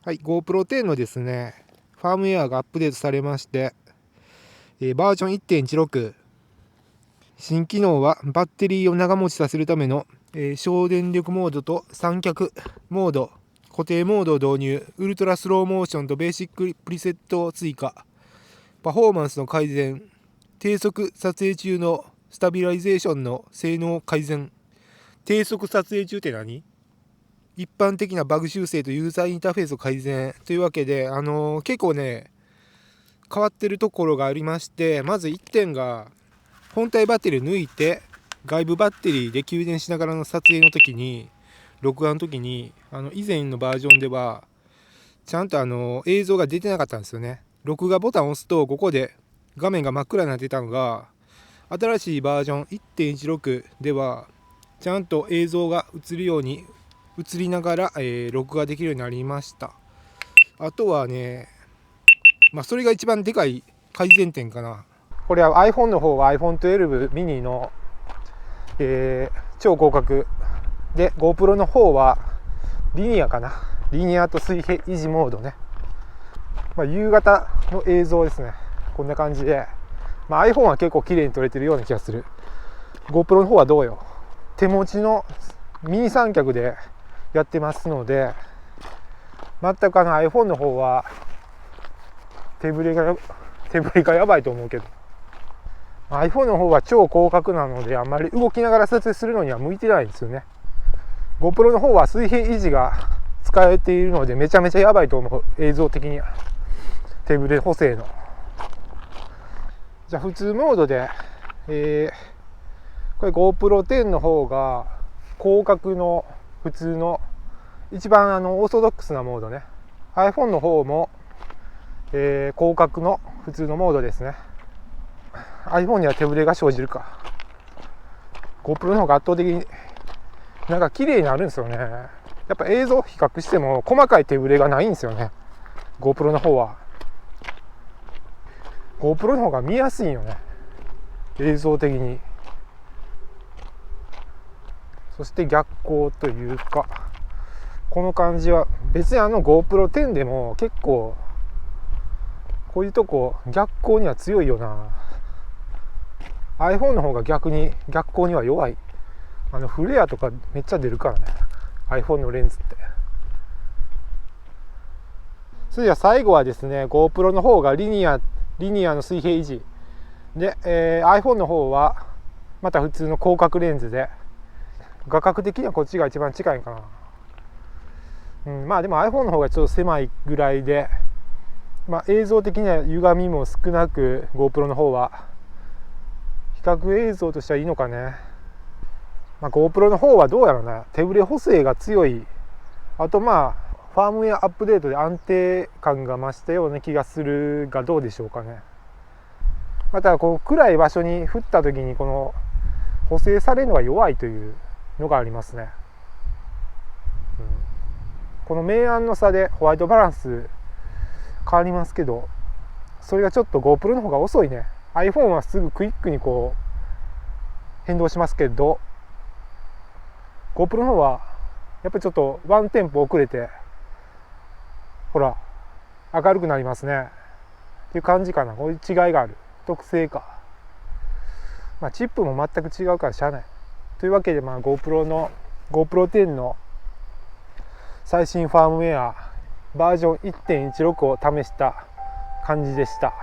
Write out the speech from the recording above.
はい、GoPro 10のですね、ファームウェアがアップデートされまして、バージョン 1.16、新機能はバッテリーを長持ちさせるための、省電力モードと三脚モード、固定モードを導入、ウルトラスローモーションとベーシックプリセットを追加、パフォーマンスの改善、低速撮影中のスタビライゼーションの性能改善。低速撮影中って何？一般的なバグ修正とユーザーインターフェースを改善というわけで、結構ね変わってるところがありまして、まず1点が本体バッテリーを抜いて外部バッテリーで給電しながらの撮影の時に、録画の時に以前のバージョンではちゃんと映像が出てなかったんですよね。録画ボタンを押すとここで画面が真っ暗になってたのが、新しいバージョン 1.16 ではちゃんと映像が映るように映りながら、録画できるようになりました。あとはね、それが一番でかい改善点かな。これは iPhone の方は iPhone12 mini の、超広角で、 GoPro の方はリニアかな。リニアと水平維持モードね。夕方の映像ですね。こんな感じで、iPhone は結構綺麗に撮れてるような気がする。 GoPro の方はどうよ。手持ちのミニ三脚でやってますので、全くiPhone の方は手ぶれがやばいと思うけど、 iPhone の方は超広角なのであんまり動きながら撮影するのには向いてないんですよね。 GoPro の方は水平維持が使えているのでめちゃめちゃやばいと思う。映像的には手ぶれ補正の。じゃあ普通モードで、これ GoPro 10の方が広角の普通の一番オーソドックスなモードね。 iPhone の方も、広角の普通のモードですね。 iPhone には手ぶれが生じるか。 GoPro の方が圧倒的になんか綺麗になるんですよね。やっぱ映像比較しても細かい手ぶれがないんですよね。 GoPro の方は GoPro の方が見やすいよね、映像的に。そして逆光というか、この感じは別にGoPro 10でも結構こういうとこ逆光には強いよな。 iPhone の方が逆に逆光には弱い。フレアとかめっちゃ出るからね、 iPhone のレンズって。それでは最後はですね、 GoPro の方がリニアの水平維持で、iPhone の方はまた普通の広角レンズで、画角的にはこっちが一番近いかな。でも iPhone の方がちょっと狭いぐらいで、映像的には歪みも少なく GoPro の方は比較映像としてはいいのかね。GoPro の方はどうやろうな、手ぶれ補正が強い。あとファームウェアアップデートで安定感が増したような気がするが、どうでしょうかね。またこう暗い場所に降った時にこの補正されるのが弱いというのがありますね。この明暗の差でホワイトバランス変わりますけど、それがちょっと GoPro の方が遅いね。 iPhone はすぐクイックにこう変動しますけど、 GoPro の方はやっぱりちょっとワンテンポ遅れて、ほら明るくなりますねっていう感じかな。こういう違いがある、特性か。チップも全く違うからしゃあないというわけで、GoPro 10の最新ファームウェアバージョン 1.16 を試した感じでした。